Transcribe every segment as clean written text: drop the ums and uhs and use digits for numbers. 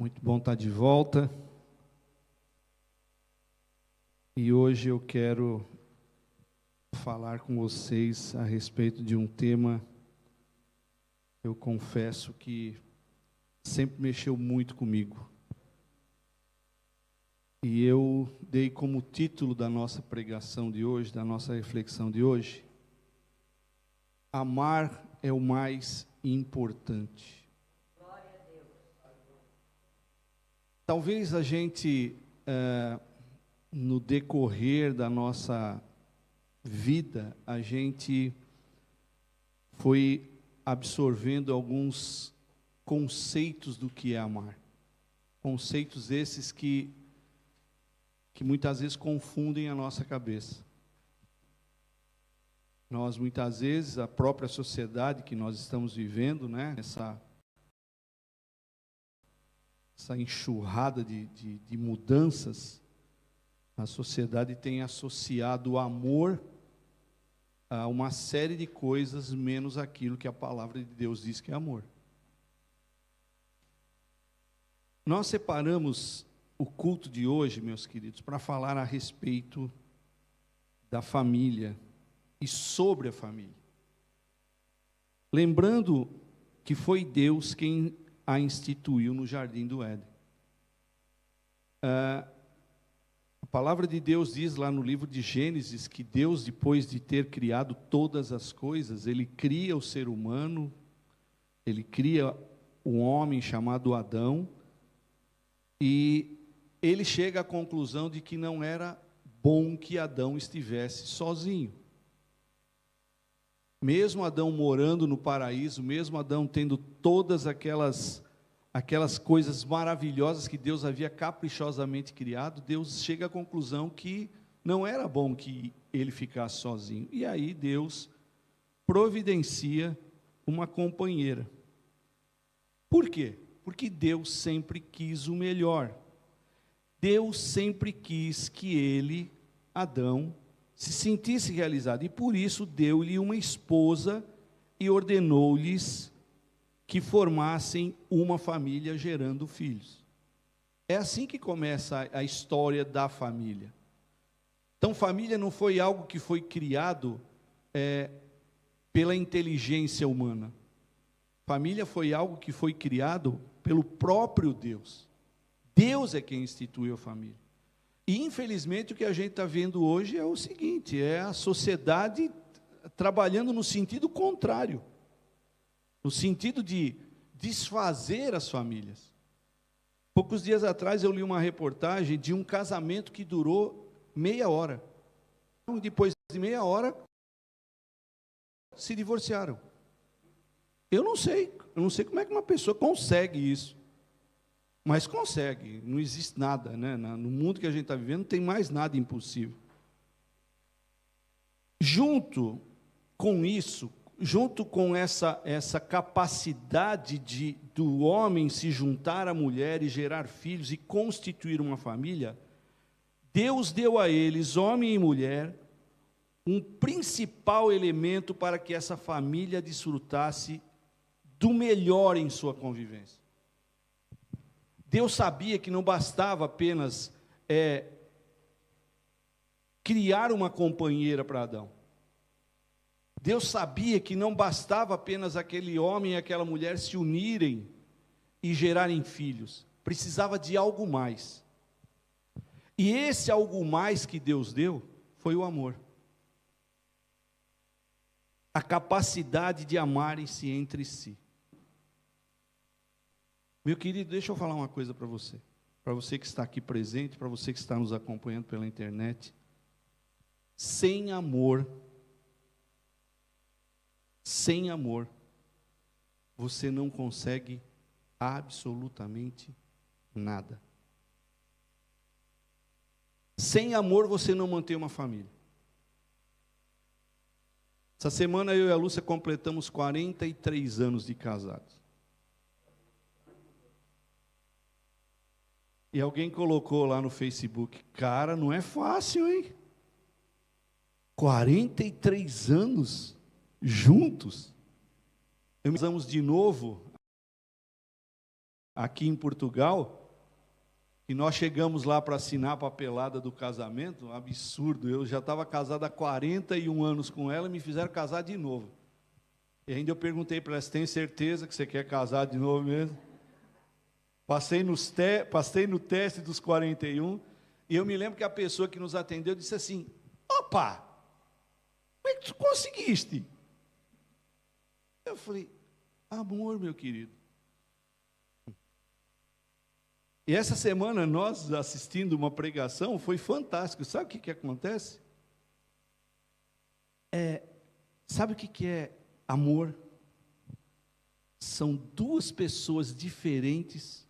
Muito bom estar de volta. E hoje eu quero falar com vocês a respeito de um tema, eu confesso que sempre mexeu muito comigo. E eu dei como título da nossa pregação de hoje, da nossa reflexão de hoje, amar é o mais importante. Talvez a gente, no decorrer da nossa vida, a gente foi absorvendo alguns conceitos do que é amar. Conceitos esses que muitas vezes confundem a nossa cabeça. Nós, muitas vezes, a própria sociedade que nós estamos vivendo, né, essa enxurrada de mudanças, a sociedade tem associado o amor a uma série de coisas, menos aquilo que a palavra de Deus diz que é amor. Nós separamos o culto de hoje, meus queridos, para falar a respeito da família e sobre a família. Lembrando que foi Deus quem a instituiu no Jardim do Éden. A palavra de Deus diz lá no livro de Gênesis que Deus, depois de ter criado todas as coisas, Ele cria o ser humano, Ele cria um homem chamado Adão, e Ele chega à conclusão de que não era bom que Adão estivesse sozinho. Mesmo Adão morando no paraíso, mesmo Adão tendo todas aquelas coisas maravilhosas que Deus havia caprichosamente criado, Deus chega à conclusão que não era bom que ele ficasse sozinho. E aí Deus providencia uma companheira. Por quê? Porque Deus sempre quis o melhor. Deus sempre quis que ele, Adão, se sentisse realizado, e por isso deu-lhe uma esposa e ordenou-lhes que formassem uma família gerando filhos. É assim que começa a história da família. Então, família não foi algo que foi criado pela inteligência humana. Família foi algo que foi criado pelo próprio Deus. Deus é quem instituiu a família. E, infelizmente, o que a gente está vendo hoje é o seguinte, é a sociedade trabalhando no sentido contrário, no sentido de desfazer as famílias. Poucos dias atrás eu li uma reportagem de um casamento que durou meia hora. Depois de meia hora, se divorciaram. Eu não sei como é que uma pessoa consegue isso. Mas consegue, não existe nada, né? No mundo que a gente está vivendo, não tem mais nada impossível. Junto com isso, junto com essa capacidade do homem se juntar à mulher e gerar filhos e constituir uma família, Deus deu a eles, homem e mulher, um principal elemento para que essa família desfrutasse do melhor em sua convivência. Deus sabia que não bastava apenas criar uma companheira para Adão. Deus sabia que não bastava apenas aquele homem e aquela mulher se unirem e gerarem filhos. Precisava de algo mais. E esse algo mais que Deus deu foi o amor. A capacidade de amarem-se entre si. Meu querido, deixa eu falar uma coisa para você que está aqui presente, para você que está nos acompanhando pela internet. Sem amor, você não consegue absolutamente nada. Sem amor, você não mantém uma família. Essa semana eu e a Lúcia completamos 43 anos de casados. E alguém colocou lá no Facebook, cara, não é fácil, hein? 43 anos juntos. Casamos de novo aqui em Portugal, e nós chegamos lá para assinar a papelada do casamento, um absurdo, eu já estava casado há 41 anos com ela e me fizeram casar de novo. E ainda eu perguntei para ela, você tem certeza que você quer casar de novo mesmo? Passei no teste dos 41, e eu me lembro que a pessoa que nos atendeu disse assim, opa, como é que tu conseguiste? Eu falei, amor, meu querido. E essa semana nós assistindo uma pregação, foi fantástico. Sabe o que acontece? Sabe o que é amor? São duas pessoas diferentes,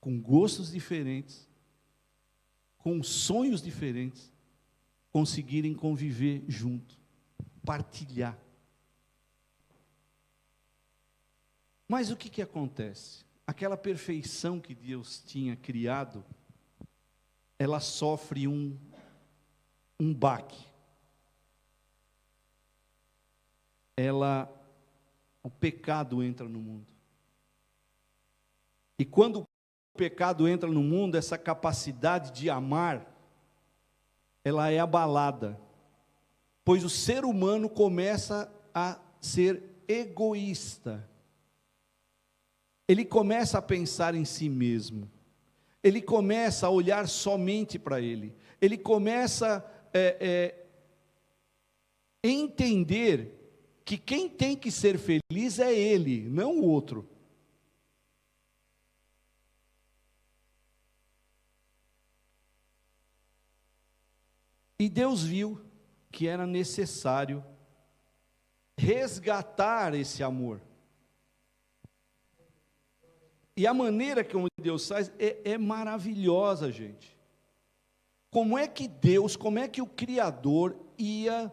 com gostos diferentes, com sonhos diferentes, conseguirem conviver junto, partilhar. Mas o que acontece? Aquela perfeição que Deus tinha criado, ela sofre um baque. O pecado entra no mundo. E quando o pecado entra no mundo, essa capacidade de amar, ela é abalada. Pois o ser humano começa a ser egoísta. Ele começa a pensar em si mesmo, ele começa a olhar somente para ele, ele começa a entender que quem tem que ser feliz é ele, não o outro. E Deus viu que era necessário resgatar esse amor. E a maneira como Deus faz é maravilhosa, gente. Como é que o Criador ia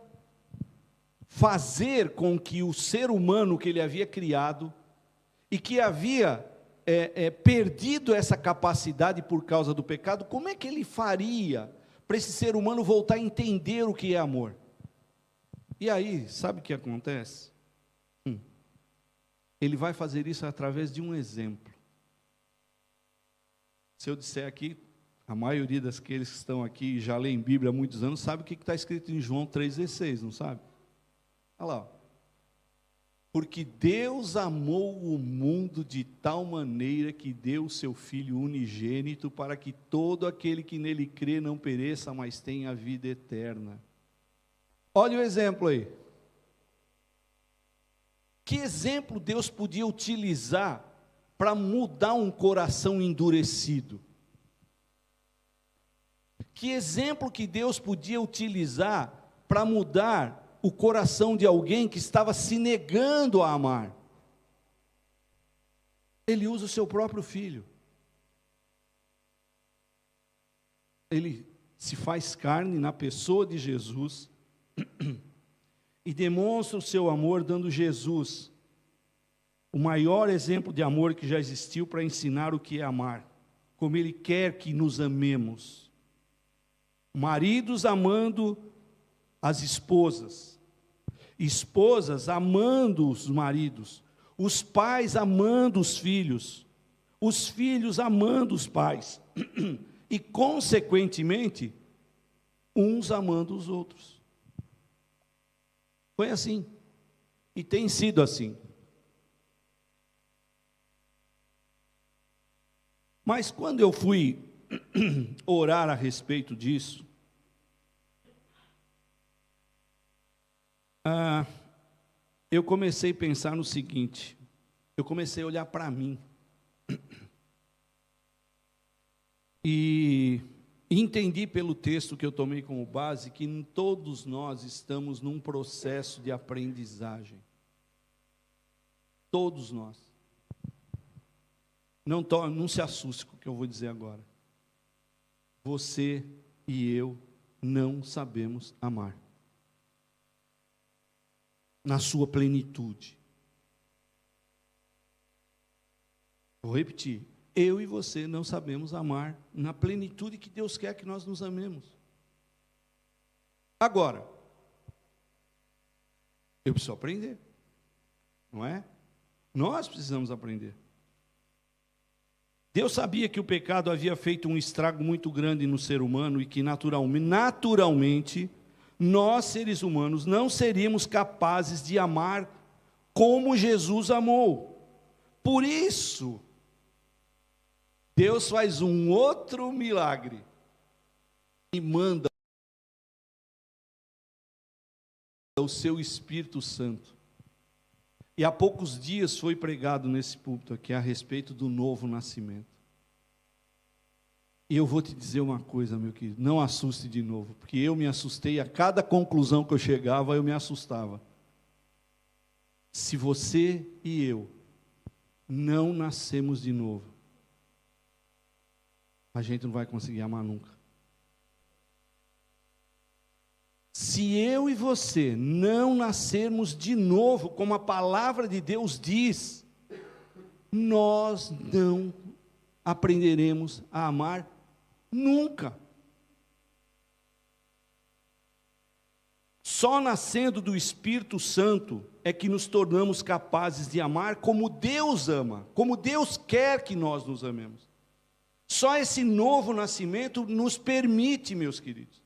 fazer com que o ser humano que ele havia criado, e que havia perdido essa capacidade por causa do pecado, como é que ele faria para esse ser humano voltar a entender o que é amor? E aí, sabe o que acontece? Ele vai fazer isso através de um exemplo. Se eu disser aqui, a maioria daqueles que estão aqui já leem Bíblia há muitos anos, sabe o que está escrito em João 3,16, não sabe? Olha lá. Porque Deus amou o mundo de tal maneira que deu o seu Filho unigênito para que todo aquele que nele crê não pereça, mas tenha a vida eterna. Olha o exemplo aí. Que exemplo Deus podia utilizar para mudar um coração endurecido? Que exemplo que Deus podia utilizar para mudar o coração de alguém que estava se negando a amar? Ele usa o seu próprio filho. Ele se faz carne na pessoa de Jesus e demonstra o seu amor dando Jesus o maior exemplo de amor que já existiu para ensinar o que é amar, como Ele quer que nos amemos. Maridos amando as esposas, esposas amando os maridos, os pais amando os filhos amando os pais, e consequentemente, uns amando os outros. Foi assim, e tem sido assim. Mas quando eu fui orar a respeito disso, eu comecei a pensar no seguinte, eu comecei a olhar para mim, e entendi pelo texto que eu tomei como base, que todos nós estamos num processo de aprendizagem, todos nós. Não se assuste com o que eu vou dizer agora. Você e eu não sabemos amar na sua plenitude. Vou repetir. Eu e você não sabemos amar na plenitude que Deus quer que nós nos amemos. Agora, eu preciso aprender, não é? Nós precisamos aprender. Deus sabia que o pecado havia feito um estrago muito grande no ser humano e que naturalmente, nós seres humanos não seríamos capazes de amar como Jesus amou. Por isso, Deus faz um outro milagre e manda o seu Espírito Santo. E há poucos dias foi pregado nesse púlpito aqui a respeito do novo nascimento. E eu vou te dizer uma coisa, meu querido, não assuste de novo, porque eu me assustei, a cada conclusão que eu chegava, eu me assustava. Se você e eu não nascemos de novo, a gente não vai conseguir amar nunca. Se eu e você não nascermos de novo, como a palavra de Deus diz, nós não aprenderemos a amar nunca. Só nascendo do Espírito Santo é que nos tornamos capazes de amar como Deus ama, como Deus quer que nós nos amemos. Só esse novo nascimento nos permite, meus queridos.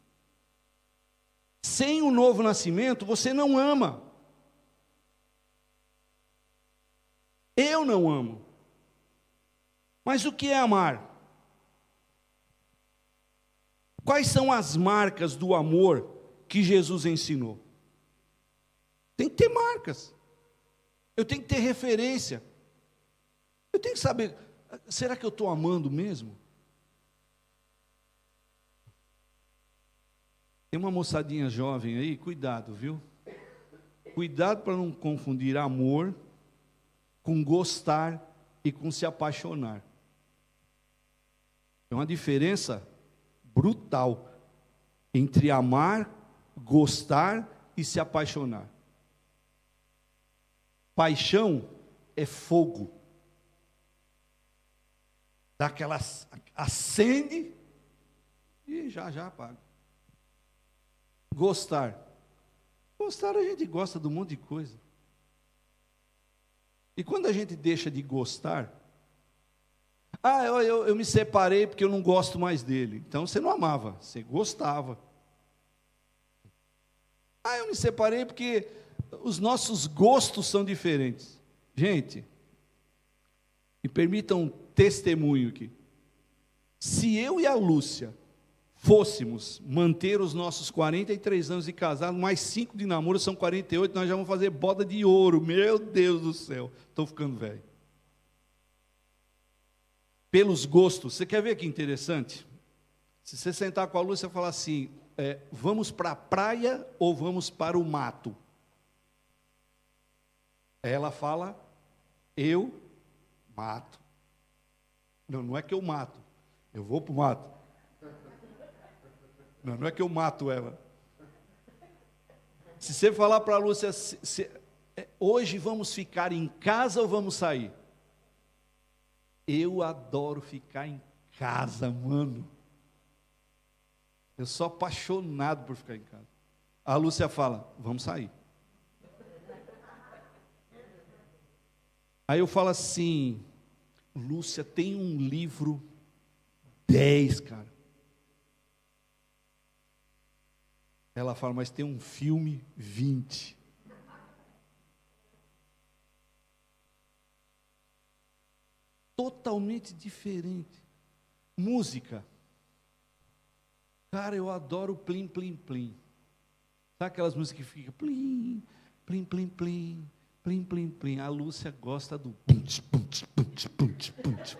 Sem o novo nascimento, você não ama. Eu não amo. Mas o que é amar? Quais são as marcas do amor que Jesus ensinou? Tem que ter marcas. Eu tenho que ter referência. Eu tenho que saber, será que eu estou amando mesmo? Tem uma moçadinha jovem aí, cuidado, viu? Cuidado para não confundir amor com gostar e com se apaixonar. É uma diferença brutal entre amar, gostar e se apaixonar. Paixão é fogo. Dá aquelas, acende e já apaga. Gostar. Gostar, a gente gosta de um monte de coisa. E quando a gente deixa de gostar, eu me separei porque eu não gosto mais dele. Então você não amava, você gostava. Eu me separei porque os nossos gostos são diferentes. Gente, me permitam um testemunho aqui. Se eu e a Lúcia fôssemos manter os nossos 43 anos de casado, mais 5 de namoro, são 48, nós já vamos fazer boda de ouro. Meu Deus do céu, estou ficando velho. Pelos gostos, você quer ver que interessante? Se você sentar com a Lúcia e falar assim, vamos para a praia ou vamos para o mato? Ela fala, eu mato. Não é que eu mato, eu vou para o mato. Não é que eu mato ela. Se você falar para a Lúcia, hoje vamos ficar em casa ou vamos sair? Eu adoro ficar em casa, mano. Eu sou apaixonado por ficar em casa. A Lúcia fala, vamos sair. Aí eu falo assim, Lúcia, tem um livro 10, cara. Ela fala, mas tem um filme 20. Totalmente diferente. Música. Cara, eu adoro plim, plim, plim. Sabe aquelas músicas que ficam plim, plim, plim, plim, plim, plim, plim. A Lúcia gosta do punch, punch, punch, punch, punch.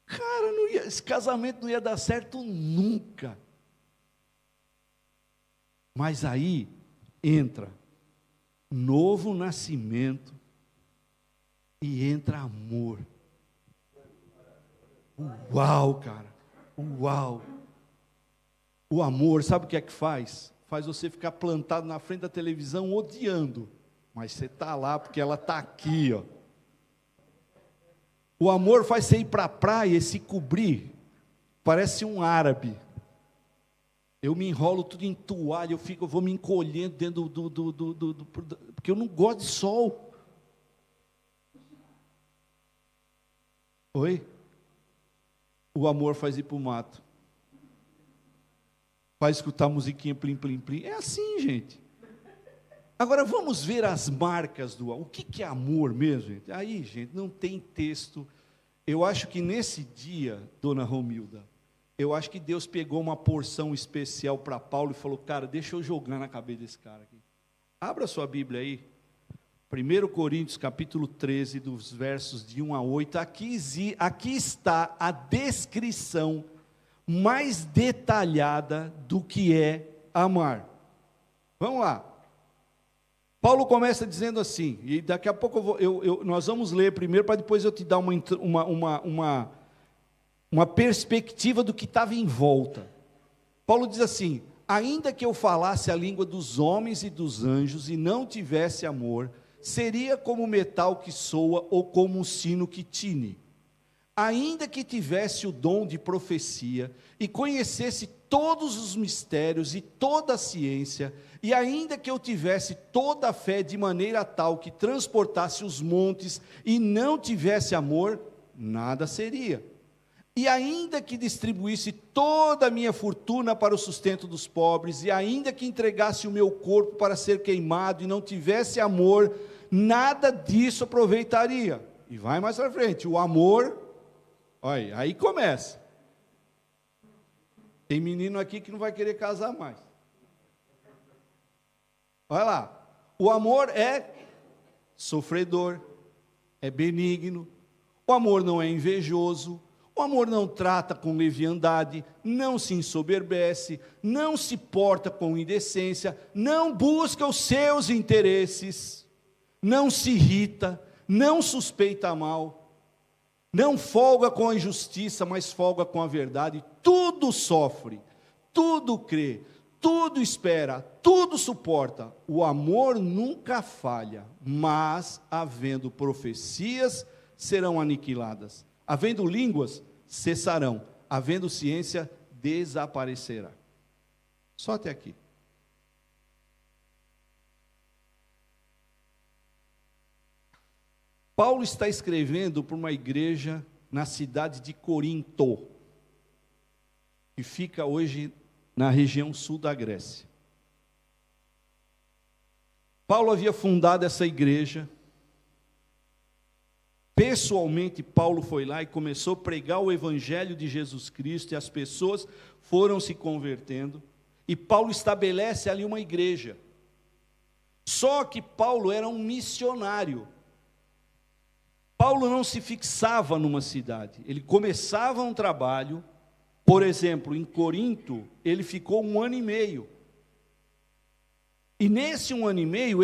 Cara, esse casamento não ia dar certo nunca. Mas aí entra novo nascimento e entra amor. Uau, cara. Uau. O amor, sabe o que é que faz? Faz você ficar plantado na frente da televisão odiando. Mas você está lá porque ela está aqui, ó. O amor faz você ir para a praia e se cobrir. Parece um árabe. Eu me enrolo tudo em toalha, eu vou me encolhendo dentro porque eu não gosto de sol. Oi? O amor faz ir para o mato. Faz escutar a musiquinha plim, plim, plim. É assim, gente. Agora vamos ver as marcas do amor. O que é amor mesmo, gente? Aí, gente, não tem texto. Eu acho que nesse dia, dona Romilda, eu acho que Deus pegou uma porção especial para Paulo e falou, cara, deixa eu jogar na cabeça desse cara aqui. Abra sua Bíblia aí. 1 Coríntios, capítulo 13, dos versos de 1 a 8. Aqui está a descrição mais detalhada do que é amar. Vamos lá. Paulo começa dizendo assim, e daqui a pouco nós vamos ler primeiro, para depois eu te dar uma perspectiva do que estava em volta. Paulo diz assim, ainda que eu falasse a língua dos homens e dos anjos e não tivesse amor, seria como metal que soa ou como um sino que tine. Ainda que tivesse o dom de profecia e conhecesse todos os mistérios e toda a ciência, e ainda que eu tivesse toda a fé de maneira tal que transportasse os montes e não tivesse amor, nada seria. E ainda que distribuísse toda a minha fortuna para o sustento dos pobres, e ainda que entregasse o meu corpo para ser queimado e não tivesse amor, nada disso aproveitaria. E vai mais para frente, o amor, olha, aí começa. Tem menino aqui que não vai querer casar mais. Olha lá, o amor é sofredor, é benigno, o amor não é invejoso, o amor não trata com leviandade, não se ensoberbece, não se porta com indecência, não busca os seus interesses, não se irrita, não suspeita mal, não folga com a injustiça, mas folga com a verdade, tudo sofre, tudo crê, tudo espera, tudo suporta. O amor nunca falha, mas havendo profecias, serão aniquiladas. Havendo línguas, cessarão. Havendo ciência, desaparecerá. Só até aqui. Paulo está escrevendo para uma igreja na cidade de Corinto, que fica hoje na região sul da Grécia. Paulo havia fundado essa igreja. Pessoalmente, Paulo foi lá e começou a pregar o evangelho de Jesus Cristo, e as pessoas foram se convertendo, e Paulo estabelece ali uma igreja. Só que Paulo era um missionário. Paulo não se fixava numa cidade, ele começava um trabalho. Por exemplo, em Corinto, ele ficou 1 ano e meio. E nesse 1 ano e meio,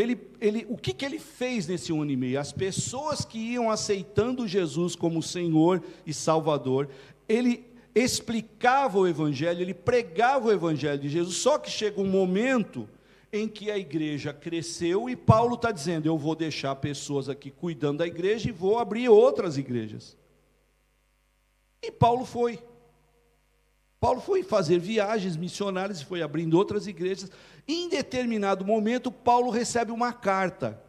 o que ele fez nesse 1 ano e meio? As pessoas que iam aceitando Jesus como Senhor e Salvador, ele explicava o Evangelho, ele pregava o Evangelho de Jesus. Só que chega um momento em que a igreja cresceu e Paulo está dizendo, eu vou deixar pessoas aqui cuidando da igreja e vou abrir outras igrejas. E Paulo foi fazer viagens missionárias e foi abrindo outras igrejas. Em determinado momento, Paulo recebe uma carta.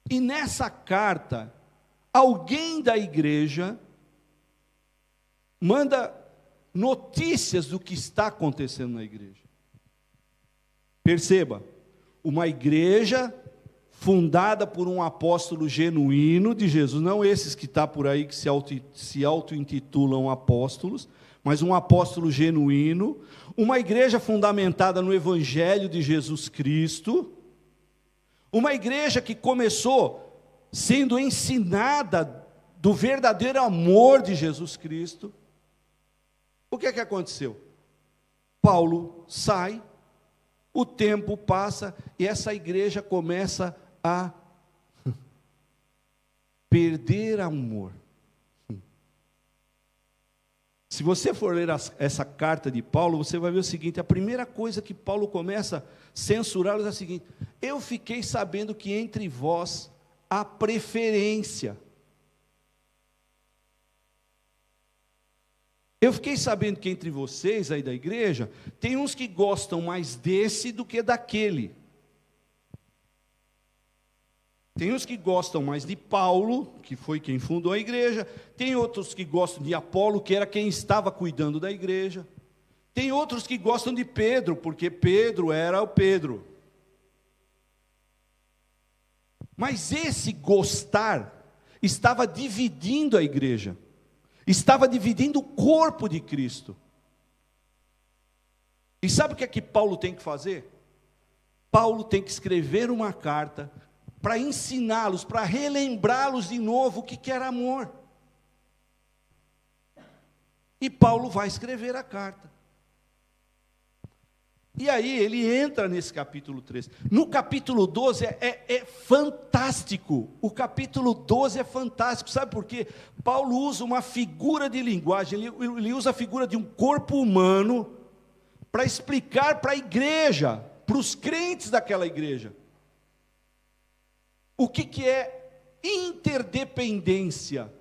E nessa carta, alguém da igreja manda notícias do que está acontecendo na igreja. Perceba, uma igreja fundada por um apóstolo genuíno de Jesus, não esses que está por aí que se auto-intitulam apóstolos, mas um apóstolo genuíno, uma igreja fundamentada no Evangelho de Jesus Cristo, uma igreja que começou sendo ensinada do verdadeiro amor de Jesus Cristo. O que é que aconteceu? Paulo sai, o tempo passa e essa igreja começa a perder amor. Se você for ler essa carta de Paulo, você vai ver o seguinte, a primeira coisa que Paulo começa a censurar é a seguinte: eu fiquei sabendo que entre vós há preferência. Eu fiquei sabendo que entre vocês aí da igreja, tem uns que gostam mais desse do que daquele. Tem uns que gostam mais de Paulo, que foi quem fundou a igreja. Tem outros que gostam de Apolo, que era quem estava cuidando da igreja. Tem outros que gostam de Pedro, porque Pedro era o Pedro. Mas esse gostar estava dividindo a igreja, estava dividindo o corpo de Cristo. E sabe o que é que Paulo tem que fazer? Paulo tem que escrever uma carta para ensiná-los, para relembrá-los de novo o que era amor. E Paulo vai escrever a carta. E aí ele entra nesse capítulo 13. No capítulo 12 é fantástico. O capítulo 12 é fantástico. Sabe por quê? Paulo usa uma figura de linguagem, ele usa a figura de um corpo humano para explicar para a igreja, para os crentes daquela igreja, o que é interdependência.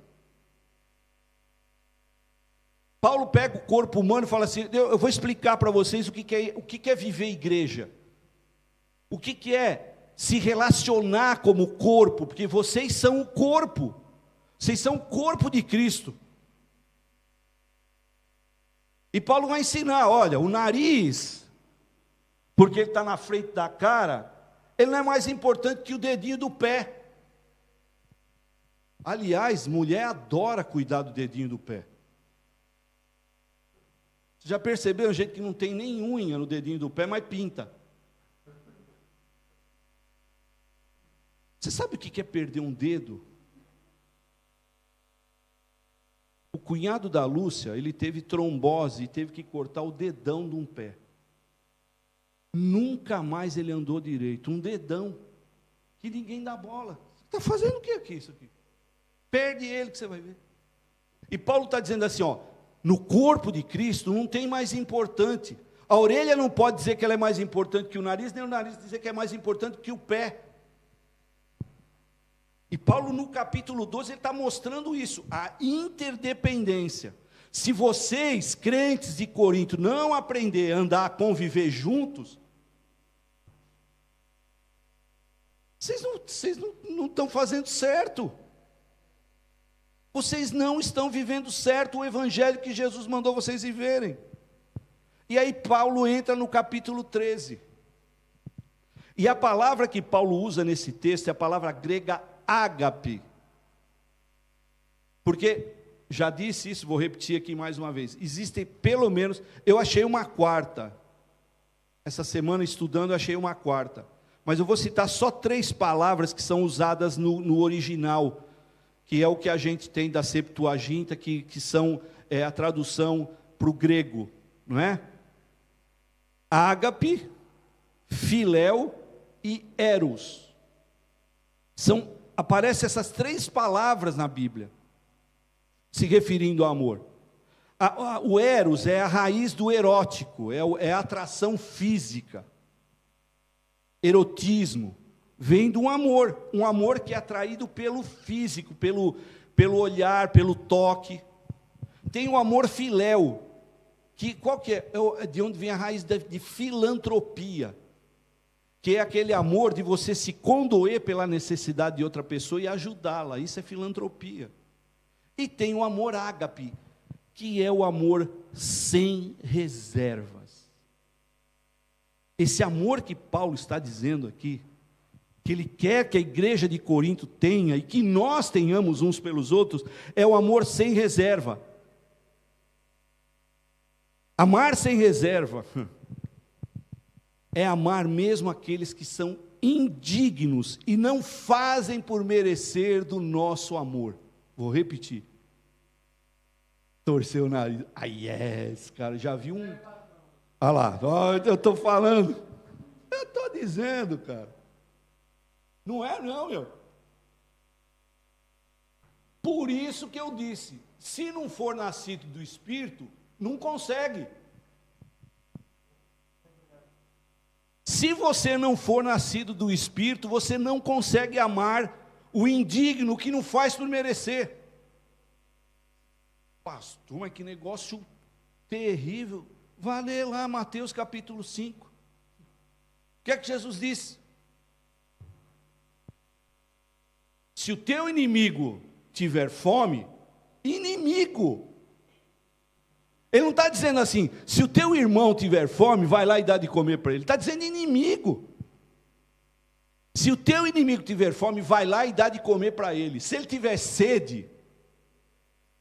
Paulo pega o corpo humano e fala assim: eu vou explicar para vocês o que é viver igreja, o que é se relacionar como corpo, porque vocês são o corpo, vocês são o corpo de Cristo. E Paulo vai ensinar: olha, o nariz, porque ele está na frente da cara, ele não é mais importante que o dedinho do pé. Aliás, mulher adora cuidar do dedinho do pé. Você já percebeu gente que não tem nem unha no dedinho do pé, mas pinta? Você sabe o que é perder um dedo? O cunhado da Lúcia, ele teve trombose e teve que cortar o dedão de um pé. Nunca mais ele andou direito. Um dedão que ninguém dá bola. Está fazendo o que aqui isso aqui? Perde ele que você vai ver. E Paulo está dizendo assim, ó, no corpo de Cristo não tem mais importante. A orelha não pode dizer que ela é mais importante que o nariz, nem o nariz dizer que é mais importante que o pé. E Paulo no capítulo 12 ele está mostrando isso, a interdependência. Se vocês, crentes de Corinto, não aprender a andar, a conviver juntos, vocês não estão fazendo certo. Vocês não estão vivendo certo o evangelho que Jesus mandou vocês viverem. E aí Paulo entra no capítulo 13. E a palavra que Paulo usa nesse texto é a palavra grega ágape. Porque, já disse isso, vou repetir aqui mais uma vez, existem pelo menos, eu achei uma quarta. Essa semana estudando eu achei uma quarta. Mas eu vou citar só 3 palavras que são usadas no original, que é o que a gente tem da Septuaginta, que são a tradução para o grego, não é? Ágape, filéu e eros. Aparecem essas 3 palavras na Bíblia, se referindo ao amor. O eros é a raiz do erótico, é a atração física. Erotismo. Vem de um amor que é atraído pelo físico, pelo olhar, pelo toque. Tem o amor filéu, qual que é? De onde vem a raiz de filantropia, que é aquele amor de você se condoer pela necessidade de outra pessoa e ajudá-la, isso é filantropia. E tem o amor ágape, que é o amor sem reservas. Esse amor que Paulo está dizendo aqui, que ele quer que a igreja de Corinto tenha, e que nós tenhamos uns pelos outros, é o amor sem reserva. Amar sem reserva é amar mesmo aqueles que são indignos e não fazem por merecer do nosso amor. Vou repetir. Torceu o nariz. Yes, cara, já vi um... Olha lá, eu estou falando. Eu estou dizendo, cara. Não é não, meu. Por isso que eu disse, se não for nascido do Espírito, não consegue. Se você não for nascido do Espírito, você não consegue amar o indigno, o que não faz por merecer. Pastor, mas que negócio terrível. Vá ler lá Mateus capítulo 5. O que é que Jesus disse? Se o teu inimigo tiver fome, inimigo. Ele não está dizendo assim, se o teu irmão tiver fome, vai lá e dá de comer para ele. Ele está dizendo inimigo. Se o teu inimigo tiver fome, vai lá e dá de comer para ele. Se ele tiver sede,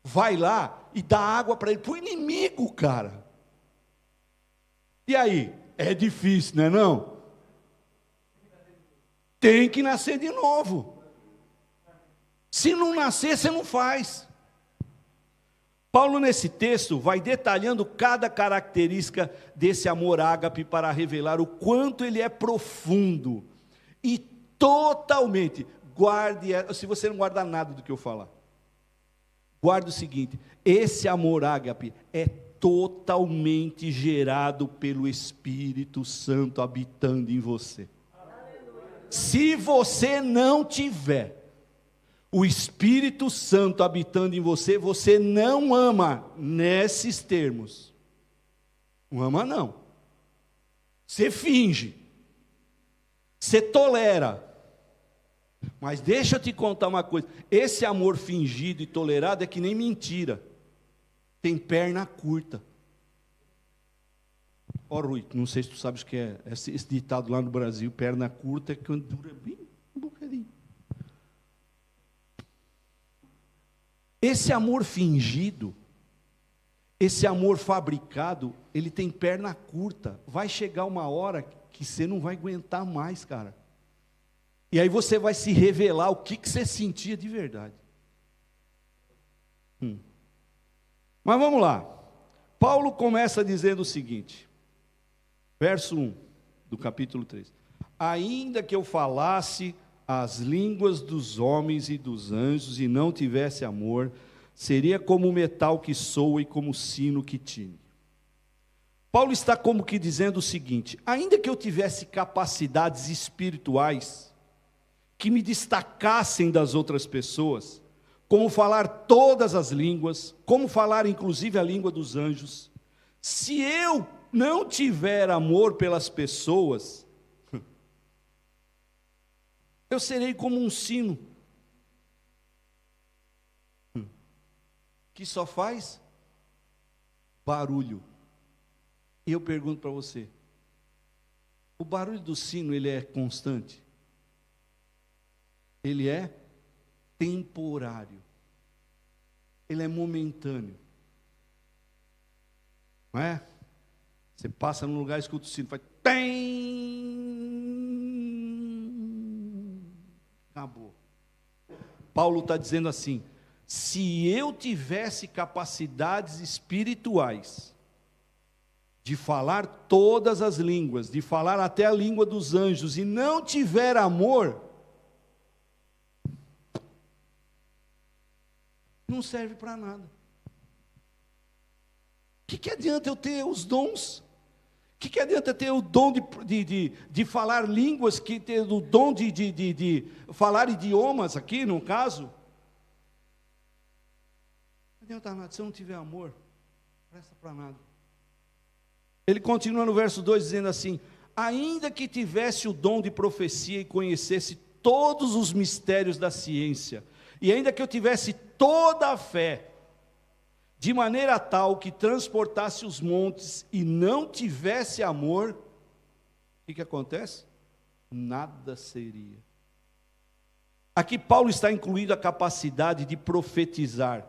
vai lá e dá água para ele. Para o inimigo, cara. E aí? É difícil, não é não? Tem que nascer de novo. Se não nascer, você não faz. Paulo, nesse texto, vai detalhando cada característica desse amor ágape para revelar o quanto ele é profundo e totalmente. Guarde, se você não guardar nada do que eu falar, guarde o seguinte: esse amor ágape é totalmente gerado pelo Espírito Santo habitando em você. Se você não tiver o Espírito Santo habitando em você, você não ama nesses termos. Não ama não. Você finge. Você tolera. Mas deixa eu te contar uma coisa. Esse amor fingido e tolerado é que nem mentira. Tem perna curta. Ó, Rui, não sei se tu sabes o que é esse ditado lá no Brasil, perna curta é quando dura bem um bocadinho. Esse amor fingido, esse amor fabricado, ele tem perna curta. Vai chegar uma hora que você não vai aguentar mais, cara. E aí você vai se revelar o que você sentia de verdade. Mas vamos lá. Paulo começa dizendo o seguinte, verso 1 do capítulo 3. Ainda que eu falasse as línguas dos homens e dos anjos e não tivesse amor, seria como o metal que soa e como o sino que tine. Paulo está como que dizendo o seguinte: ainda que eu tivesse capacidades espirituais que me destacassem das outras pessoas, como falar todas as línguas, como falar inclusive a língua dos anjos, se eu não tiver amor pelas pessoas, eu serei como um sino que só faz barulho. E eu pergunto para você, o barulho do sino, ele é constante? Ele é temporário. Ele é momentâneo. Não é? Você passa num lugar, escuta o sino, faz tem. Acabou. Paulo está dizendo assim: se eu tivesse capacidades espirituais de falar todas as línguas, de falar até a língua dos anjos, e não tiver amor, não serve para nada. O que adianta eu ter os dons? O que adianta ter o dom de falar línguas, que ter o dom de falar idiomas aqui, no caso? Não adianta nada, se eu não tiver amor, não presta para nada. Ele continua no verso 2 dizendo assim: ainda que tivesse o dom de profecia e conhecesse todos os mistérios da ciência, e ainda que eu tivesse toda a fé, de maneira tal que transportasse os montes e não tivesse amor, o que acontece? Nada seria. Aqui Paulo está incluindo a capacidade de profetizar,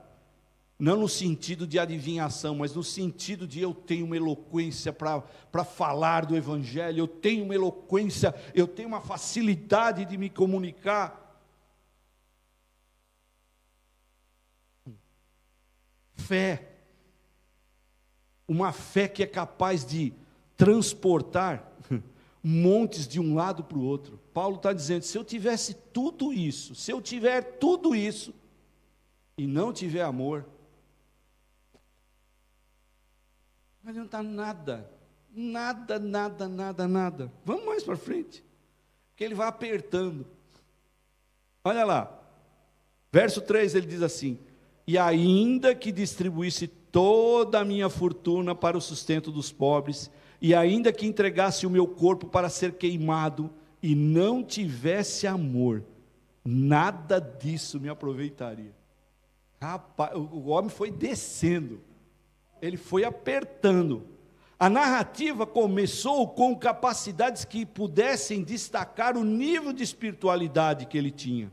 não no sentido de adivinhação, mas no sentido de eu tenho uma eloquência para falar do Evangelho, eu tenho uma eloquência, eu tenho uma facilidade de me comunicar. Fé, uma fé que é capaz de transportar montes de um lado para o outro. Paulo está dizendo, se eu tivesse tudo isso, se eu tiver tudo isso, e não tiver amor, não adianta nada, nada. Vamos mais para frente, porque ele vai apertando. Olha lá, verso 3 ele diz assim: e ainda que distribuísse toda a minha fortuna para o sustento dos pobres, e ainda que entregasse o meu corpo para ser queimado, e não tivesse amor, nada disso me aproveitaria. Rapaz, o homem foi descendo, ele foi apertando. A narrativa começou com capacidades que pudessem destacar o nível de espiritualidade que ele tinha.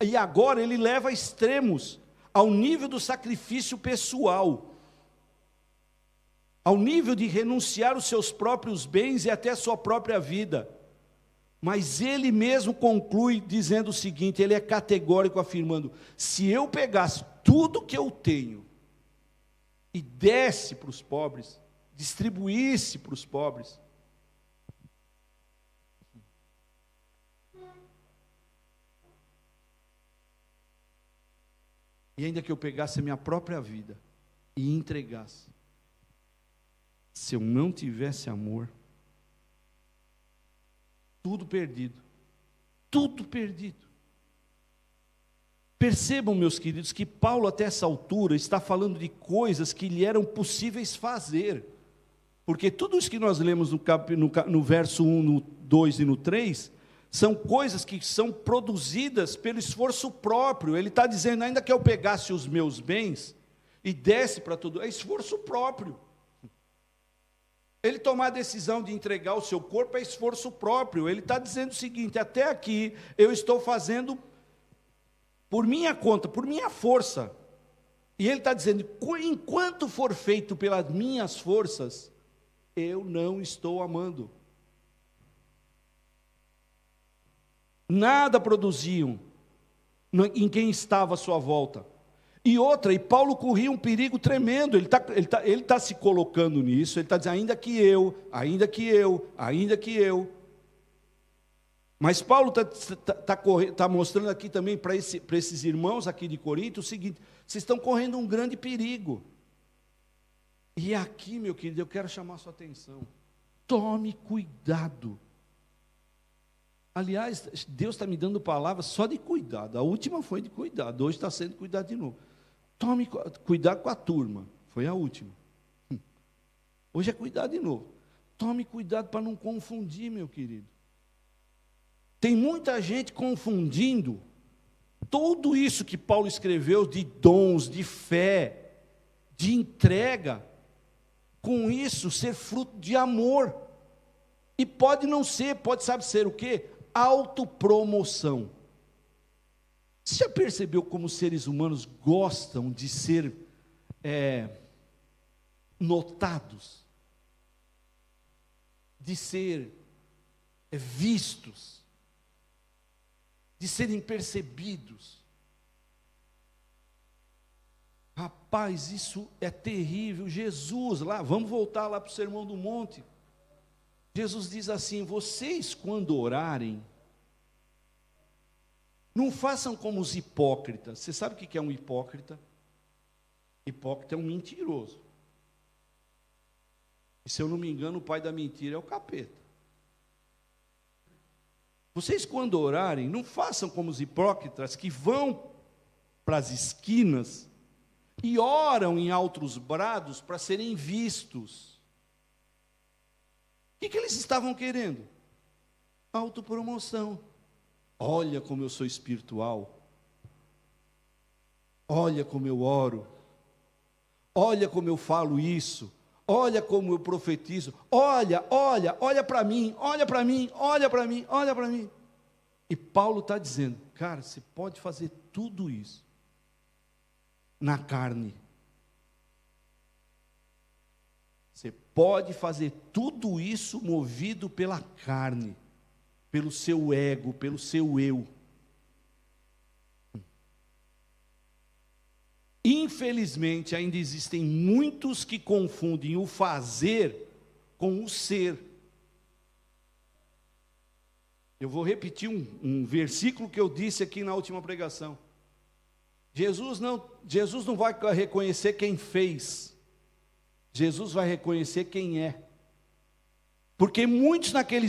E agora ele leva a extremos, ao nível do sacrifício pessoal, ao nível de renunciar os seus próprios bens e até a sua própria vida. Mas ele mesmo conclui dizendo o seguinte, ele é categórico afirmando, se eu pegasse tudo que eu tenho e desse para os pobres, distribuísse para os pobres, e ainda que eu pegasse a minha própria vida e entregasse, se eu não tivesse amor, tudo perdido, tudo perdido. Percebam, meus queridos, que Paulo até essa altura está falando de coisas que lhe eram possíveis fazer, porque tudo isso que nós lemos no verso 1, no 2 e no 3, são coisas que são produzidas pelo esforço próprio. Ele está dizendo, ainda que eu pegasse os meus bens e desse para tudo, é esforço próprio. Ele tomar a decisão de entregar o seu corpo é esforço próprio. Ele está dizendo o seguinte, até aqui eu estou fazendo por minha conta, por minha força. E ele está dizendo, enquanto for feito pelas minhas forças, eu não estou amando. Nada produziam em quem estava à sua volta. E outra, e Paulo corria um perigo tremendo, ele tá se colocando nisso, ele está dizendo, ainda que eu. Mas Paulo está mostrando aqui também para esses irmãos aqui de Corinto o seguinte, vocês estão correndo um grande perigo. E aqui, meu querido, eu quero chamar a sua atenção, tome cuidado. Aliás, Deus está me dando palavras só de cuidado, a última foi de cuidado, hoje está sendo cuidado de novo. Tome cuidado com a turma, foi a última. Hoje é cuidado de novo. Tome cuidado para não confundir, meu querido. Tem muita gente confundindo tudo isso que Paulo escreveu de dons, de fé, de entrega, com isso ser fruto de amor. E pode não ser, sabe ser o quê? Autopromoção. Você já percebeu como os seres humanos gostam de ser notados, de ser vistos, de serem percebidos? Rapaz, isso é terrível. Jesus, vamos voltar lá para o Sermão do Monte. Jesus diz assim, vocês quando orarem, não façam como os hipócritas. Você sabe o que é um hipócrita? Hipócrita é um mentiroso. E se eu não me engano, o pai da mentira é o capeta. Vocês quando orarem, não façam como os hipócritas que vão para as esquinas e oram em altos brados para serem vistos. O que eles estavam querendo? Autopromoção. Olha como eu sou espiritual. Olha como eu oro. Olha como eu falo isso. Olha como eu profetizo. Olha para mim, olha para mim, olha para mim, olha para mim. E Paulo está dizendo, cara, você pode fazer tudo isso na carne. Você pode fazer tudo isso movido pela carne, pelo seu ego, pelo seu eu. Infelizmente, ainda existem muitos que confundem o fazer com o ser. Eu vou repetir um versículo que eu disse aqui na última pregação. Jesus não vai reconhecer quem fez. Jesus vai reconhecer quem é. Porque muitos naquele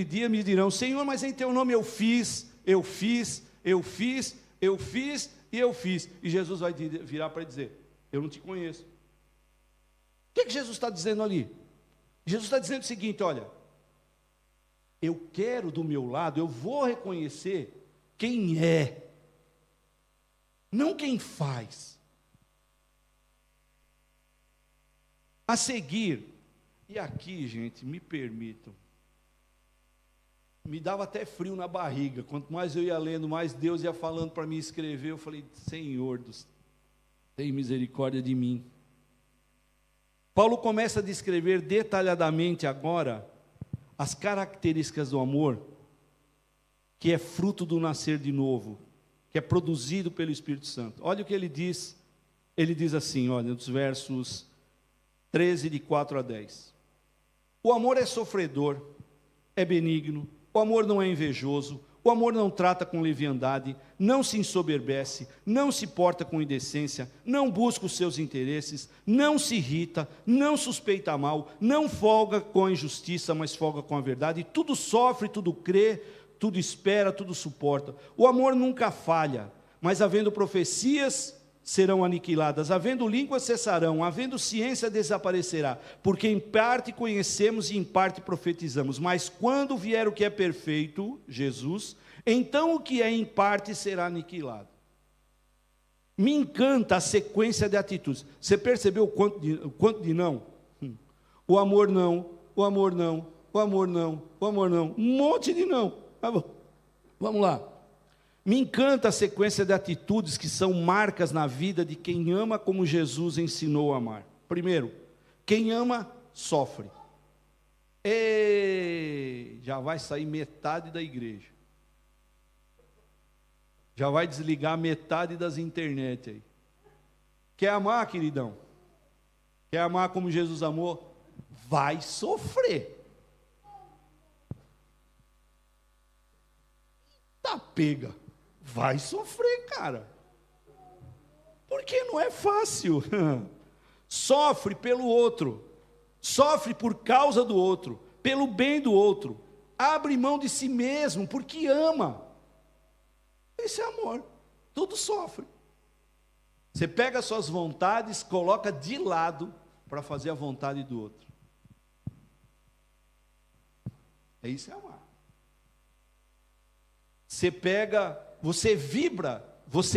dia me dirão, Senhor, mas em teu nome eu fiz. E Jesus vai virar para dizer, eu não te conheço. O que Jesus está dizendo ali? Jesus está dizendo o seguinte, olha, eu quero do meu lado, eu vou reconhecer quem é, não quem faz. A seguir, e aqui, gente, me permitam, me dava até frio na barriga, quanto mais eu ia lendo, mais Deus ia falando para mim escrever, eu falei, Senhor, tem misericórdia de mim. Paulo começa a descrever detalhadamente agora as características do amor, que é fruto do nascer de novo, que é produzido pelo Espírito Santo. Olha o que ele diz assim, olha, nos versos 13, de 4 a 10. O amor é sofredor, é benigno, o amor não é invejoso, o amor não trata com leviandade, não se ensoberbece, não se porta com indecência, não busca os seus interesses, não se irrita, não suspeita mal, não folga com a injustiça, mas folga com a verdade, tudo sofre, tudo crê, tudo espera, tudo suporta. O amor nunca falha, mas havendo profecias, serão aniquiladas, havendo línguas cessarão, havendo ciência desaparecerá, porque em parte conhecemos e em parte profetizamos, mas quando vier o que é perfeito, Jesus, então o que é em parte será aniquilado. Me encanta a sequência de atitudes. Você percebeu o quanto de não? O amor não, o amor não, o amor não, o amor não, um monte de não. Vamos lá. Me encanta a sequência de atitudes que são marcas na vida de quem ama como Jesus ensinou a amar. Primeiro, quem ama, sofre. Já vai sair metade da igreja. Já vai desligar metade das internet aí. Quer amar, queridão? Quer amar como Jesus amou? Vai sofrer. Tá pega. Vai sofrer, cara. Porque não é fácil. Sofre pelo outro. Sofre por causa do outro. Pelo bem do outro. Abre mão de si mesmo, porque ama. Esse é amor. Tudo sofre. Você pega as suas vontades, coloca de lado para fazer a vontade do outro. Isso é amar. Você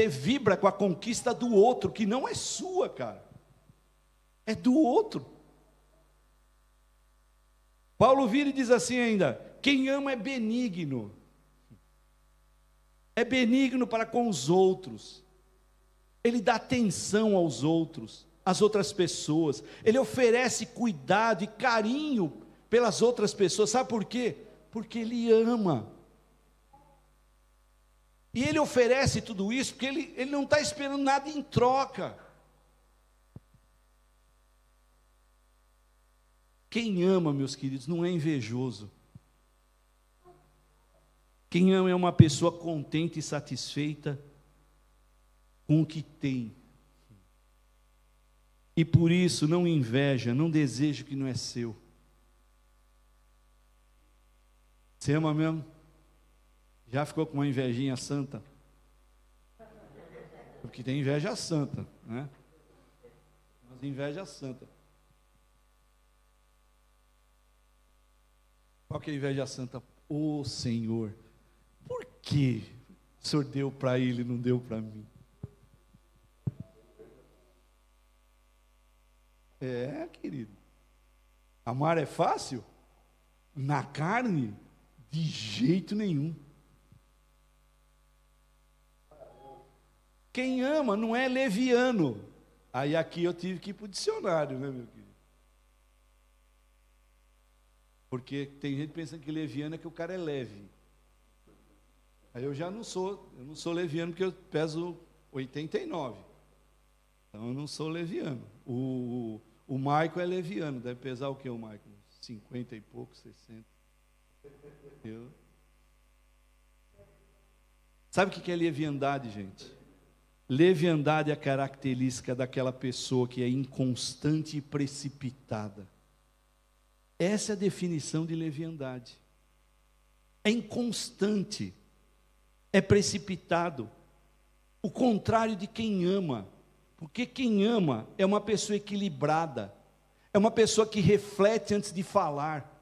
vibra com a conquista do outro, que não é sua, cara. É do outro. Paulo vira e diz assim ainda: quem ama é benigno. É benigno para com os outros. Ele dá atenção aos outros, às outras pessoas. Ele oferece cuidado e carinho pelas outras pessoas. Sabe por quê? Porque ele ama. E ele oferece tudo isso porque ele não está esperando nada em troca. Quem ama, meus queridos, não é invejoso. Quem ama é uma pessoa contente e satisfeita com o que tem. E por isso não inveja, não deseja o que não é seu. Você ama mesmo? Já ficou com uma invejinha santa? Porque tem inveja santa, né? Mas inveja santa. Qual que é a inveja santa? Ô Senhor, por que o Senhor deu para ele e não deu para mim? Querido. Amar é fácil? Na carne? De jeito nenhum. Quem ama não é leviano. Aí aqui eu tive que ir para o dicionário, né, meu querido? Porque tem gente pensando que leviano é que o cara é leve. Aí eu não sou leviano porque eu peso 89. Então eu não sou leviano. O Michael é leviano, deve pesar o que o Michael? 50 e pouco, 60. Sabe o que é leviandade, gente? Leviandade é a característica daquela pessoa que é inconstante e precipitada. Essa é a definição de leviandade. É inconstante, é precipitado. O contrário de quem ama. Porque quem ama é uma pessoa equilibrada, é uma pessoa que reflete antes de falar.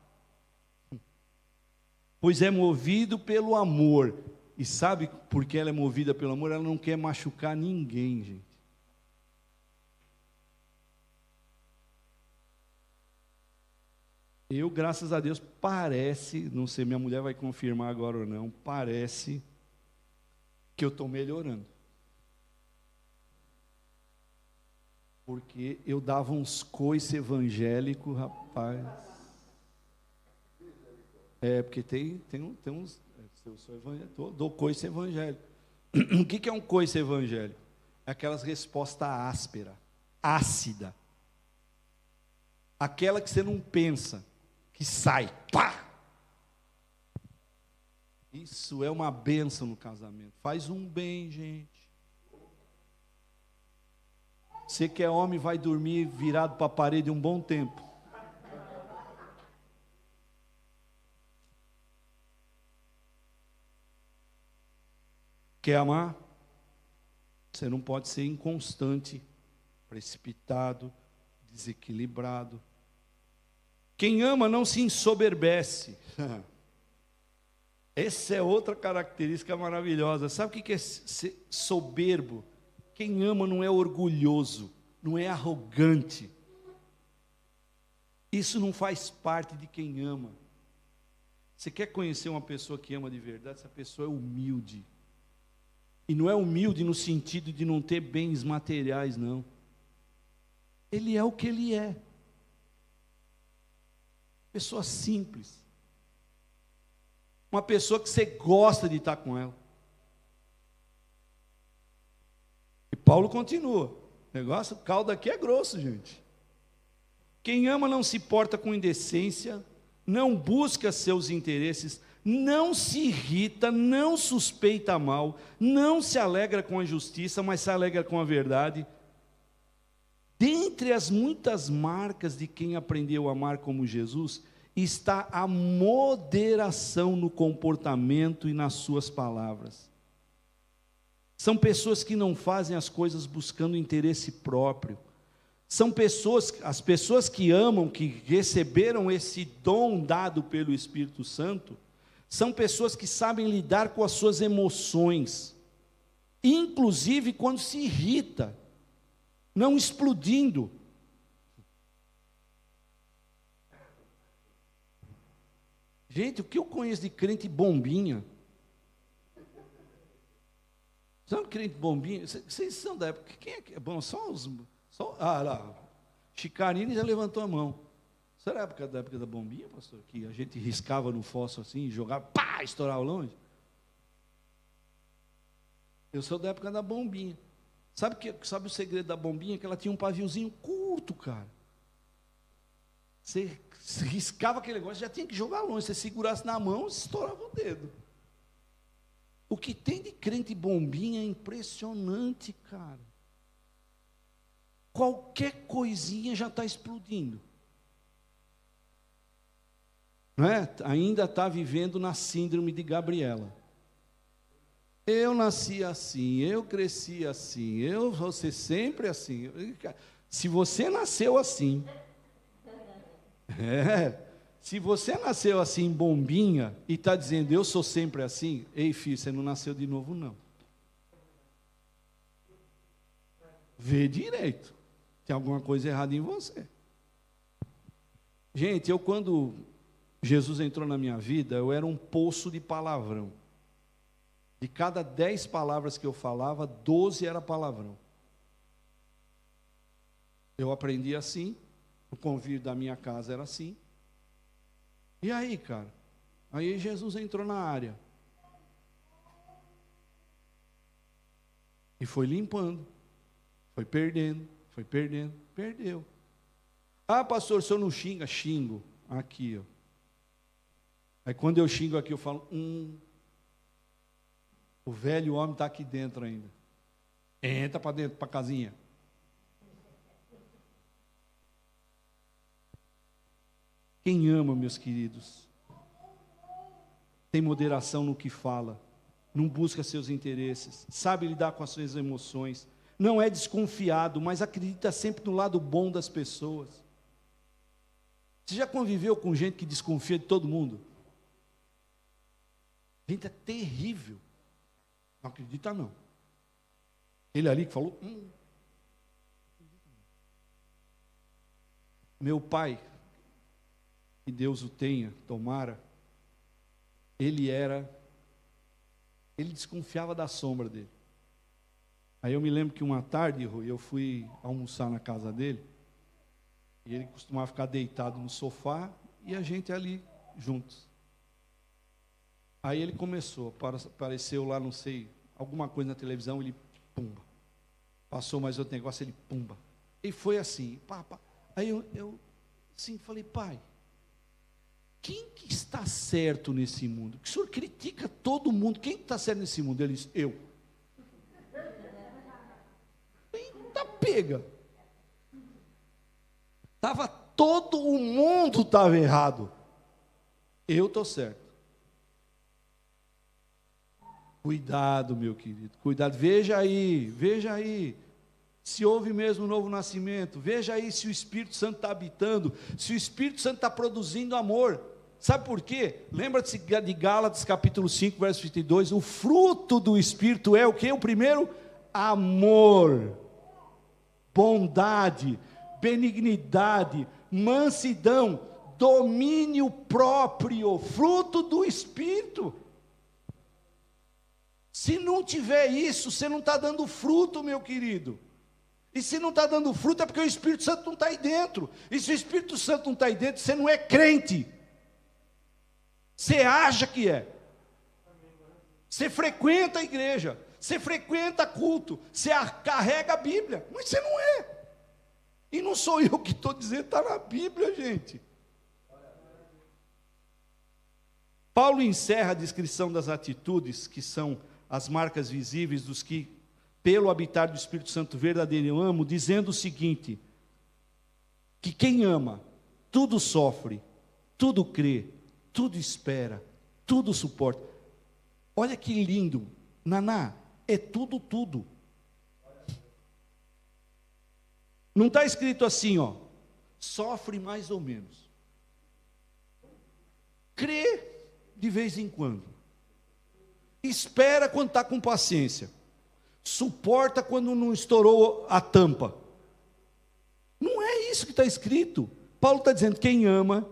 Pois é movido pelo amor, E sabe por que ela é movida pelo amor? Ela não quer machucar ninguém, gente. Eu, graças a Deus, parece, não sei, minha mulher vai confirmar agora ou não, parece que eu estou melhorando. Porque eu dava uns coice evangélicos, rapaz. Porque tem uns. Eu sou evangélico, dou coice evangélico. O que é um coice evangélico? É aquelas respostas ásperas, ácida. Aquela que você não pensa, que sai, pá! Isso é uma bênção no casamento. Faz um bem, gente. Você que é homem vai dormir virado para a parede um bom tempo. Quer amar? Você não pode ser inconstante, precipitado, desequilibrado. Quem ama não se ensoberbece. Essa é outra característica maravilhosa. Sabe o que é ser soberbo? Quem ama não é orgulhoso, não é arrogante. Isso não faz parte de quem ama. Você quer conhecer uma pessoa que ama de verdade? Essa pessoa é humilde. E não é humilde no sentido de não ter bens materiais, não. Ele é o que ele é. Pessoa simples. Uma pessoa que você gosta de estar com ela. E Paulo continua. O negócio, o caldo aqui é grosso, gente. Quem ama não se porta com indecência, não busca seus interesses, não se irrita, não suspeita mal, não se alegra com a justiça, mas se alegra com a verdade. Dentre as muitas marcas de quem aprendeu a amar como Jesus, está a moderação no comportamento e nas suas palavras. São pessoas que não fazem as coisas buscando interesse próprio. São pessoas, as pessoas que amam, que receberam esse dom dado pelo Espírito Santo, são pessoas que sabem lidar com as suas emoções, inclusive quando se irrita, não explodindo. Gente, o que eu conheço de crente bombinha? Sabe crente bombinha? Vocês são da época, quem é que é bom? Lá, Chicarini já levantou a mão. Será da época da bombinha, pastor? Que a gente riscava no fósforo assim, jogava, pá, estourava longe? Eu sou da época da bombinha. Sabe o segredo da bombinha? Que ela tinha um paviozinho curto, cara. Você riscava aquele negócio, já tinha que jogar longe. Se você segurasse na mão, você estourava o dedo. O que tem de crente bombinha é impressionante, cara. Qualquer coisinha já está explodindo. Não é? Ainda está vivendo na síndrome de Gabriela. Eu nasci assim, eu cresci assim, eu vou ser sempre assim. Se você nasceu assim, se você nasceu assim, bombinha, e está dizendo, eu sou sempre assim, ei filho, você não nasceu de novo não. Vê direito, tem alguma coisa errada em você. Gente, quando Jesus entrou na minha vida, eu era um poço de palavrão. De cada 10 palavras que eu falava, 12 era palavrão. Eu aprendi assim, o convívio da minha casa era assim. E aí, cara? Aí Jesus entrou na área. E foi limpando. Foi perdendo, perdeu. Ah, pastor, o senhor não xinga? Xingo. Aqui, ó. Aí quando eu xingo aqui, eu falo, o velho homem está aqui dentro ainda. Entra para dentro, para a casinha. Quem ama, meus queridos, tem moderação no que fala, não busca seus interesses, sabe lidar com as suas emoções, não é desconfiado, mas acredita sempre no lado bom das pessoas. Você já conviveu com gente que desconfia de todo mundo? Gente, é terrível. Não acredita, não. Ele ali que falou, Meu pai, que Deus o tenha, tomara, ele desconfiava da sombra dele. Aí eu me lembro que uma tarde, Rui, eu fui almoçar na casa dele, e ele costumava ficar deitado no sofá, e a gente ali, juntos. Aí ele começou, apareceu lá, não sei, alguma coisa na televisão, ele, pumba. Passou mais outro negócio, ele, pumba. E foi assim, pá. Aí eu sim, falei, pai, quem que está certo nesse mundo? Que o senhor critica todo mundo, quem está certo nesse mundo? Ele disse, eu. Eita pega. Todo o mundo estava errado. Eu estou certo. Cuidado, meu querido, cuidado. Veja aí. Se houve mesmo um novo nascimento, veja aí se o Espírito Santo está habitando, se o Espírito Santo está produzindo amor. Sabe por quê? Lembra-se de Gálatas capítulo 5, verso 22, o fruto do Espírito é o quê? O primeiro, amor, bondade, benignidade, mansidão, domínio próprio, fruto do Espírito. Se não tiver isso, você não está dando fruto, meu querido. E se não está dando fruto é porque o Espírito Santo não está aí dentro. E se o Espírito Santo não está aí dentro, você não é crente. Você acha que é. Você frequenta a igreja, você frequenta culto, você carrega a Bíblia, mas você não é. E não sou eu que estou dizendo, está na Bíblia, gente. Paulo encerra a descrição das atitudes que são as marcas visíveis dos que pelo habitar do Espírito Santo verdadeiro amo, dizendo o seguinte, que quem ama, tudo sofre, tudo crê, tudo espera, tudo suporta. Olha que lindo, Naná, é tudo. Não está escrito assim, sofre mais ou menos. Crê de vez em quando. Espera quando está com paciência. Suporta quando não estourou a tampa. Não é isso que está escrito. Paulo está dizendo, quem ama,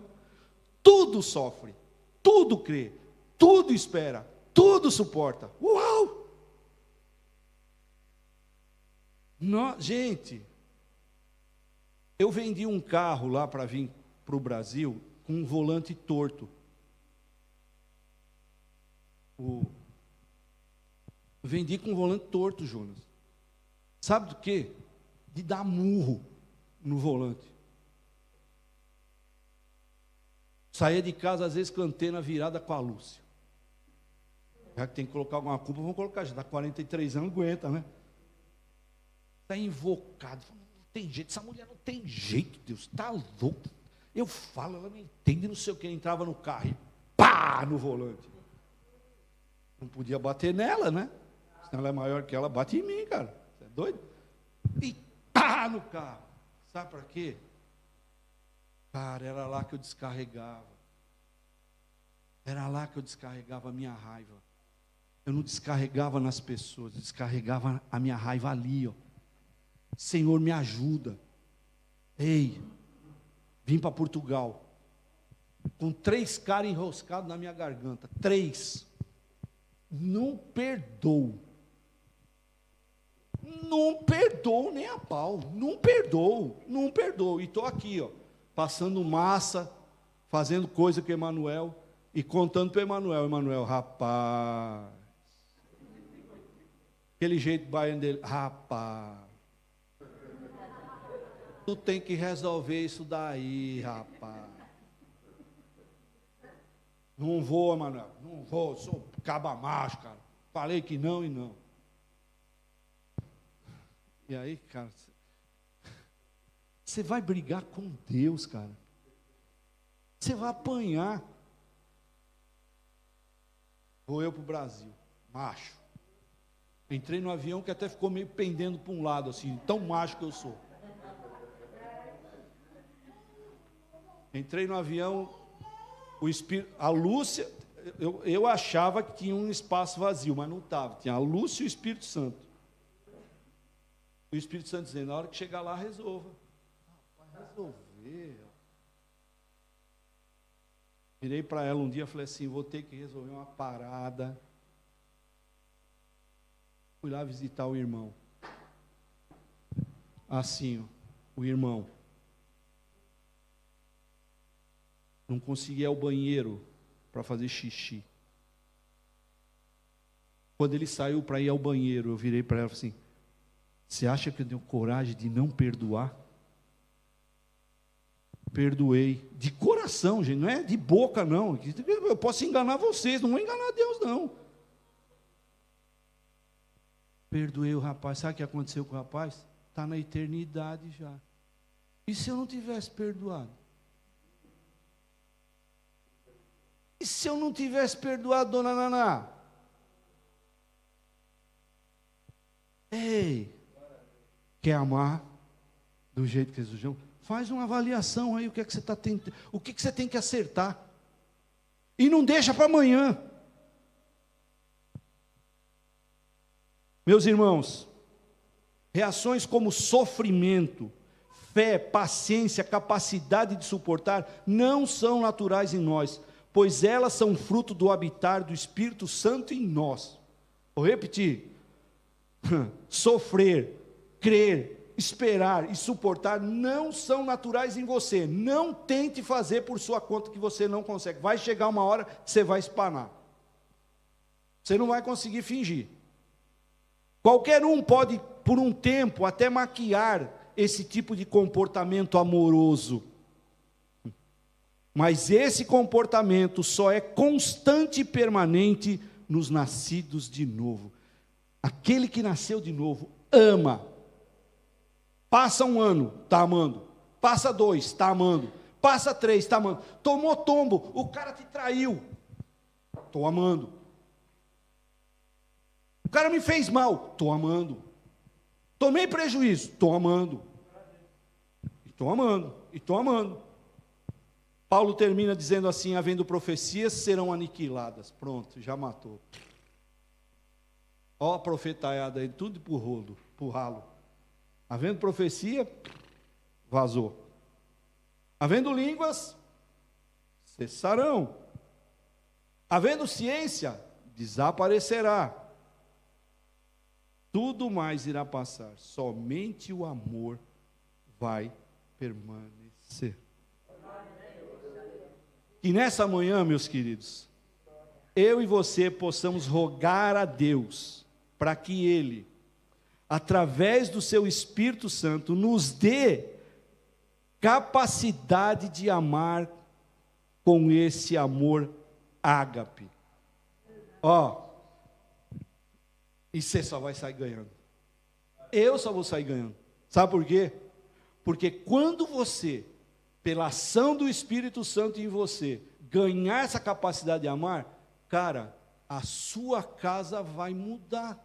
tudo sofre, tudo crê, tudo espera, tudo suporta. Uau! Gente, eu vendi um carro lá para vir para o Brasil com um volante torto. Vendi com um volante torto, Jonas. Sabe do quê? De dar murro no volante. Saía de casa, às vezes, com a antena virada com a Lúcia. Já que tem que colocar alguma culpa, vamos colocar. Já está 43 anos, aguenta, né? Está invocado. Não tem jeito, essa mulher não tem jeito, Deus, está louco. Eu falo, ela não entende, não sei o que. Entrava no carro e pá, no volante. Não podia bater nela, né? Senão ela é maior que ela, bate em mim, cara. Você é doido? E pá no carro. Sabe para quê? Cara, era lá que eu descarregava. Era lá que eu descarregava a minha raiva. Eu não descarregava nas pessoas, eu descarregava a minha raiva ali, ó. Senhor, me ajuda. Ei, vim para Portugal, com 3 caras enroscados na minha garganta. 3. Não perdoo. Não perdoo nem a pau. Não perdoo. E estou aqui, ó, passando massa, fazendo coisa com o Emanuel e contando para o Emanuel. Emanuel, rapaz. Aquele jeito baiano dele, rapaz. Tu tem que resolver isso daí, rapaz. Não vou, Emanuel, não vou, sou caba macho, cara. Falei que não e não. E aí, cara, você vai brigar com Deus, cara. Você vai apanhar. Vou eu para o Brasil, macho. Entrei no avião que até ficou meio pendendo para um lado, assim, tão macho que eu sou. Entrei no avião, a Lúcia, eu achava que tinha um espaço vazio, mas não estava. Tinha a luz e o Espírito Santo. E o Espírito Santo dizendo, na hora que chegar lá, resolva. Rapaz, resolver. Virei para ela um dia e falei assim, vou ter que resolver uma parada. Fui lá visitar o irmão. Assim, ó, o irmão. Não conseguia ir ao banheiro para fazer xixi. Quando ele saiu para ir ao banheiro, eu virei para ela e falei assim, você acha que eu tenho coragem de não perdoar? Perdoei, de coração, gente, não é de boca não, eu posso enganar vocês, não vou enganar Deus não. Perdoei o rapaz, sabe o que aconteceu com o rapaz? Está na eternidade já. E se eu não tivesse perdoado? E se eu não tivesse perdoado, dona Naná? Ei, quer amar do jeito que Jesus ama? Faz uma avaliação aí, o que é que você está tentando, o que você tem que acertar. E não deixa para amanhã. Meus irmãos, reações como sofrimento, fé, paciência, capacidade de suportar, não são naturais em nós, pois elas são fruto do habitar do Espírito Santo em nós. Vou repetir. Sofrer, crer, esperar e suportar não são naturais em você. Não tente fazer por sua conta que você não consegue. Vai chegar uma hora que você vai espanar. Você não vai conseguir fingir. Qualquer um pode, por um tempo, até maquiar esse tipo de comportamento amoroso. Mas esse comportamento só é constante e permanente nos nascidos de novo. Aquele que nasceu de novo ama. Passa um ano, está amando. Passa 2, está amando. Passa 3, está amando. Tomou tombo, o cara te traiu. Estou amando. O cara me fez mal, estou amando. Tomei prejuízo, estou amando. Estou amando, estou amando. Paulo termina dizendo assim, havendo profecias, serão aniquiladas. Pronto, já matou. Ó a profetaiada aí, tudo pro ralo. Havendo profecia, vazou. Havendo línguas, cessarão. Havendo ciência, desaparecerá. Tudo mais irá passar, somente o amor vai permanecer. E nessa manhã, meus queridos, eu e você possamos rogar a Deus para que Ele, através do seu Espírito Santo, nos dê capacidade de amar com esse amor ágape. Ó, e você só vai sair ganhando. Eu só vou sair ganhando. Sabe por quê? Porque quando você, pela ação do Espírito Santo em você, ganhar essa capacidade de amar, cara, a sua casa vai mudar.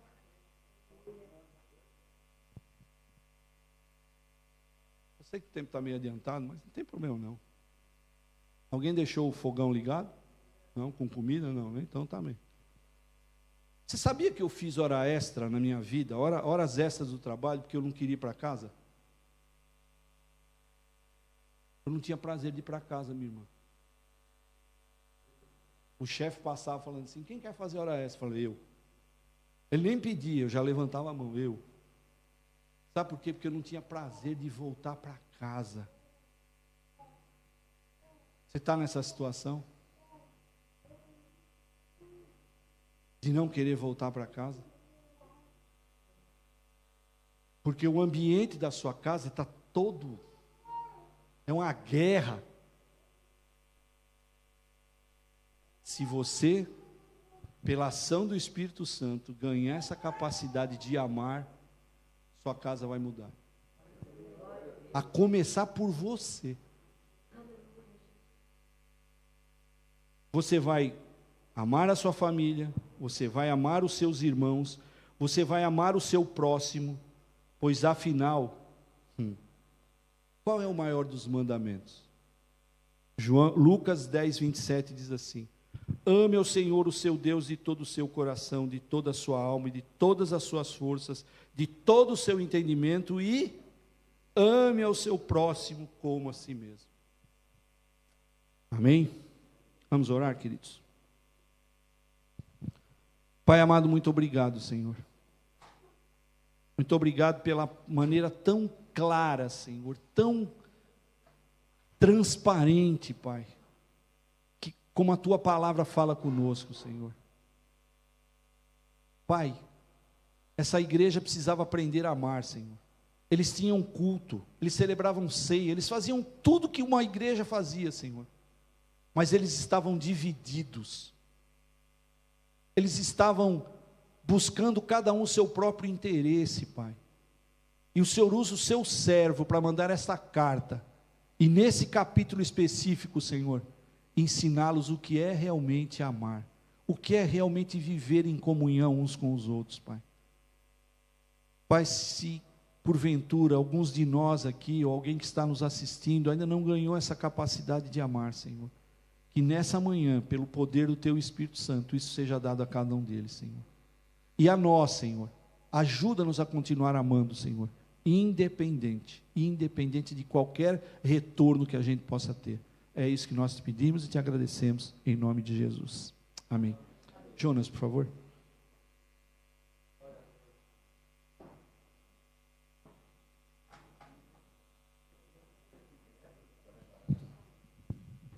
Eu sei que o tempo está meio adiantado, mas não tem problema não. Alguém deixou o fogão ligado? Não, com comida? Não, né? Então tá bem. Você sabia que eu fiz hora extra na minha vida, horas extras do trabalho, porque eu não queria ir para casa? Eu não tinha prazer de ir para casa, minha irmã. O chefe passava falando assim, quem quer fazer hora extra? Eu falei, eu. Ele nem pedia, eu já levantava a mão, eu. Sabe por quê? Porque eu não tinha prazer de voltar para casa. Você está nessa situação? De não querer voltar para casa? Porque o ambiente da sua casa está todo... É uma guerra. Se você, pela ação do Espírito Santo, ganhar essa capacidade de amar, sua casa vai mudar. A começar por você. Você vai amar a sua família, você vai amar os seus irmãos, você vai amar o seu próximo, pois afinal, qual é o maior dos mandamentos? Lucas 10, 27 diz assim, Ame ao Senhor, o seu Deus, de todo o seu coração, de toda a sua alma e de todas as suas forças, de todo o seu entendimento, e ame ao seu próximo como a si mesmo. Amém? Vamos orar, queridos? Pai amado, muito obrigado, Senhor. Muito obrigado pela maneira tão clara, Senhor, tão transparente, Pai, que como a Tua palavra fala conosco, Senhor. Pai, essa igreja precisava aprender a amar, Senhor. Eles tinham culto, eles celebravam ceia, eles faziam tudo que uma igreja fazia, Senhor. Mas eles estavam divididos. Eles estavam buscando cada um o seu próprio interesse, Pai. E o Senhor usa o seu servo para mandar essa carta. E nesse capítulo específico, Senhor, ensiná-los o que é realmente amar. O que é realmente viver em comunhão uns com os outros, Pai. Pai, se porventura alguns de nós aqui, ou alguém que está nos assistindo, ainda não ganhou essa capacidade de amar, Senhor, que nessa manhã, pelo poder do Teu Espírito Santo, isso seja dado a cada um deles, Senhor. E a nós, Senhor, ajuda-nos a continuar amando, Senhor, independente de qualquer retorno que a gente possa ter. É isso que nós te pedimos e te agradecemos, em nome de Jesus. Amém. Jonas, por favor.